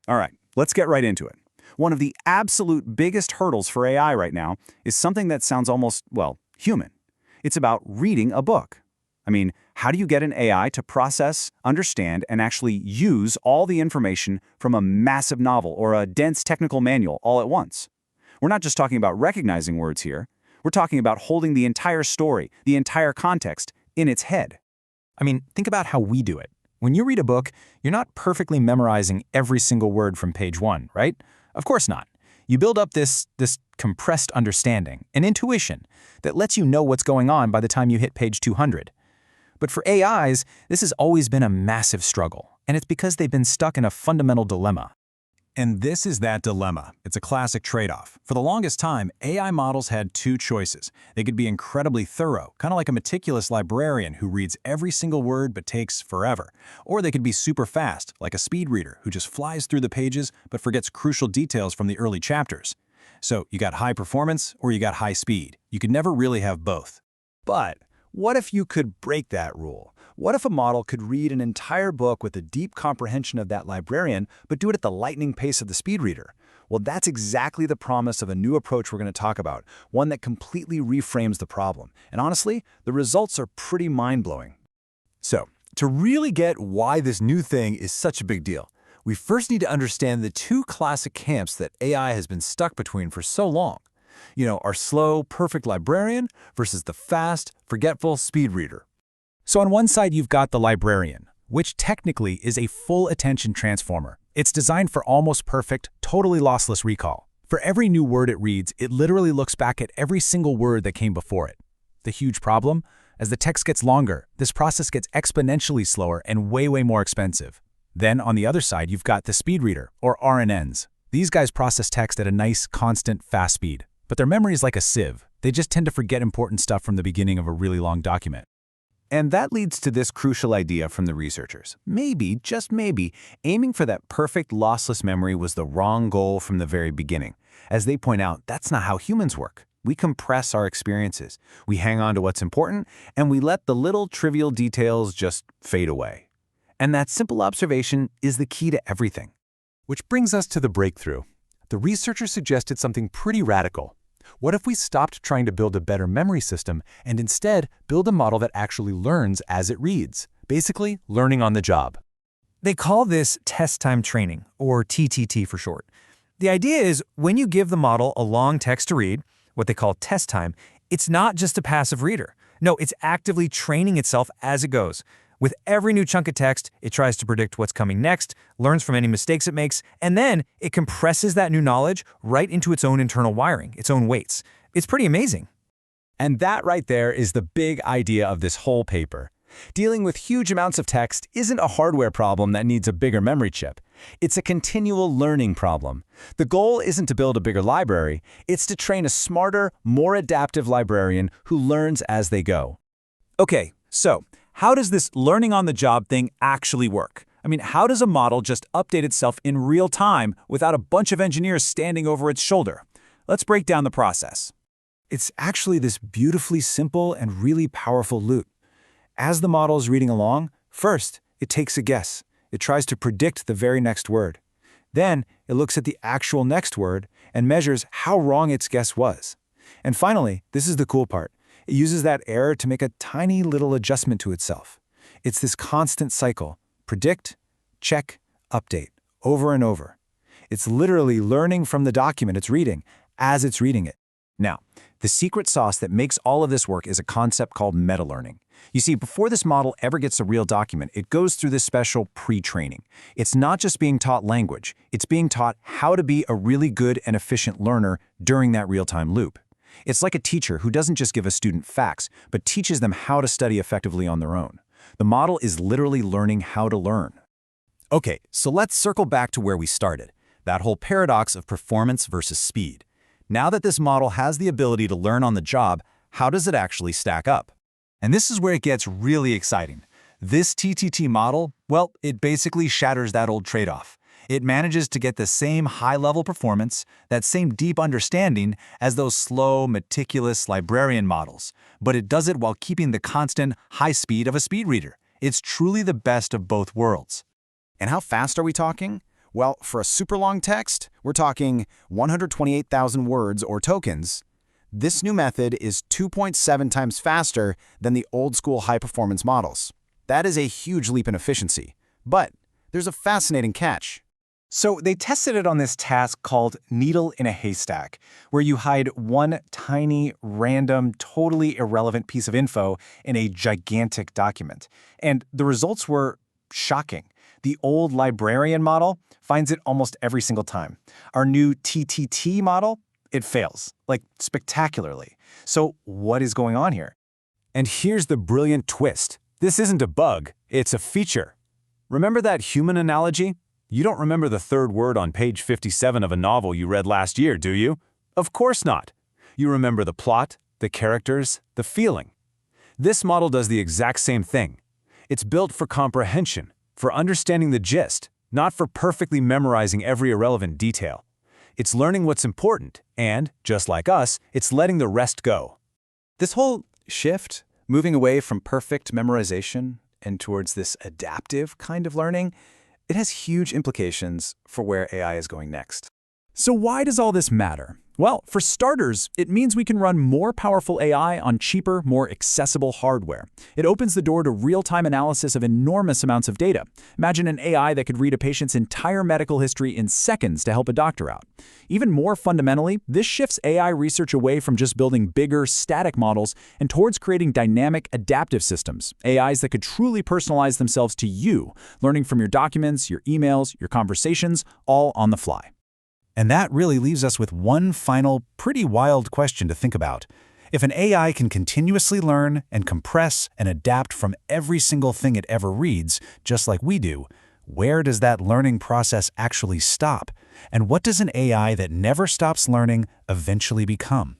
All right, let's get right into it. One of the absolute biggest hurdles for AI right now is something that sounds almost, well, human. It's about reading a book. I mean, how do you get an AI to process, understand, and actually use all the information from a massive novel or a dense technical manual all at once? We're not just talking about recognizing words here. We're talking about holding the entire story, the entire context, in its head. I mean, think about how we do it. When you read a book, you're not perfectly memorizing every single word from page 1, right? Of course not. You build up this compressed understanding, an intuition, that lets you know what's going on by the time you hit page 200. But for AIs, this has always been a massive struggle, and it's because they've been stuck in a fundamental dilemma. And this is that dilemma. It's a classic trade-off. For the longest time, AI models had two choices. They could be incredibly thorough, kind of like a meticulous librarian who reads every single word but takes forever. Or they could be super fast, like a speed reader who just flies through the pages but forgets crucial details from the early chapters. So you got high performance or you got high speed. You could never really have both. But what if you could break that rule? What if a model could read an entire book with a deep comprehension of that librarian, but do it at the lightning pace of the speed reader? Well, that's exactly the promise of a new approach we're going to talk about, one that completely reframes the problem. And honestly, the results are pretty mind-blowing. So, to really get why this new thing is such a big deal, we first need to understand the two classic camps that AI has been stuck between for so long. Our slow, perfect librarian versus the fast, forgetful speed reader. So on one side, you've got the librarian, which technically is a full attention transformer. It's designed for almost perfect, totally lossless recall. For every new word it reads, it literally looks back at every single word that came before it. The huge problem? As the text gets longer, this process gets exponentially slower and way more expensive. Then on the other side, you've got the speed reader, or RNNs. These guys process text at a nice, constant, fast speed. But their memory is like a sieve. They just tend to forget important stuff from the beginning of a really long document. And that leads to this crucial idea from the researchers. Maybe, just maybe, aiming for that perfect lossless memory was the wrong goal from the very beginning. As they point out, that's not how humans work. We compress our experiences. We hang on to what's important, and we let the little trivial details just fade away. And that simple observation is the key to everything. Which brings us to the breakthrough. The researchers suggested something pretty radical. What if we stopped trying to build a better memory system and instead build a model that actually learns as it reads? Basically, learning on the job. They call this test time training, or TTT for short. The idea is when you give the model a long text to read, what they call test time, it's not just a passive reader. No, it's actively training itself as it goes. With every new chunk of text, it tries to predict what's coming next, learns from any mistakes it makes, and then it compresses that new knowledge right into its own internal wiring, its own weights. It's pretty amazing. And that right there is the big idea of this whole paper. Dealing with huge amounts of text isn't a hardware problem that needs a bigger memory chip. It's a continual learning problem. The goal isn't to build a bigger library, it's to train a smarter, more adaptive librarian who learns as they go. Okay, so how does this learning on the job thing actually work? I mean, how does a model just update itself in real time without a bunch of engineers standing over its shoulder? Let's break down the process. It's actually this beautifully simple and really powerful loop. As the model is reading along, first, it takes a guess. It tries to predict the very next word. Then, it looks at the actual next word and measures how wrong its guess was. And finally, this is the cool part. It uses that error to make a tiny little adjustment to itself. It's this constant cycle: predict, check, update, over and over. It's literally learning from the document it's reading as it's reading it. Now, the secret sauce that makes all of this work is a concept called meta-learning. You see, before this model ever gets a real document, it goes through this special pre-training. It's not just being taught language, it's being taught how to be a really good and efficient learner during that real-time loop. It's like a teacher who doesn't just give a student facts, but teaches them how to study effectively on their own. The model is literally learning how to learn. Okay, so let's circle back to where we started, that whole paradox of performance versus speed. Now that this model has the ability to learn on the job, how does it actually stack up? And this is where it gets really exciting. This TTT model, well, it basically shatters that old trade-off. It manages to get the same high-level performance, that same deep understanding as those slow, meticulous librarian models, but it does it while keeping the constant high speed of a speed reader. It's truly the best of both worlds. And how fast are we talking? Well, for a super long text, we're talking 128,000 words or tokens. This new method is 2.7 times faster than the old-school high-performance models. That is a huge leap in efficiency. But there's a fascinating catch. So they tested it on this task called needle in a haystack, where you hide one tiny, random, totally irrelevant piece of info in a gigantic document. And the results were shocking. The old librarian model finds it almost every single time. Our new TTT model, it fails, like spectacularly. So what is going on here? And here's the brilliant twist. This isn't a bug, it's a feature. Remember that human analogy? You don't remember the third word on page 57 of a novel you read last year, do you? Of course not. You remember the plot, the characters, the feeling. This model does the exact same thing. It's built for comprehension, for understanding the gist, not for perfectly memorizing every irrelevant detail. It's learning what's important, and, just like us, it's letting the rest go. This whole shift, moving away from perfect memorization and towards this adaptive kind of learning, it has huge implications for where AI is going next. So why does all this matter? Well, for starters, it means we can run more powerful AI on cheaper, more accessible hardware. It opens the door to real-time analysis of enormous amounts of data. Imagine an AI that could read a patient's entire medical history in seconds to help a doctor out. Even more fundamentally, this shifts AI research away from just building bigger, static models and towards creating dynamic, adaptive systems, AIs that could truly personalize themselves to you, learning from your documents, your emails, your conversations, all on the fly. And that really leaves us with one final, pretty wild question to think about. If an AI can continuously learn and compress and adapt from every single thing it ever reads, just like we do, where does that learning process actually stop? And what does an AI that never stops learning eventually become?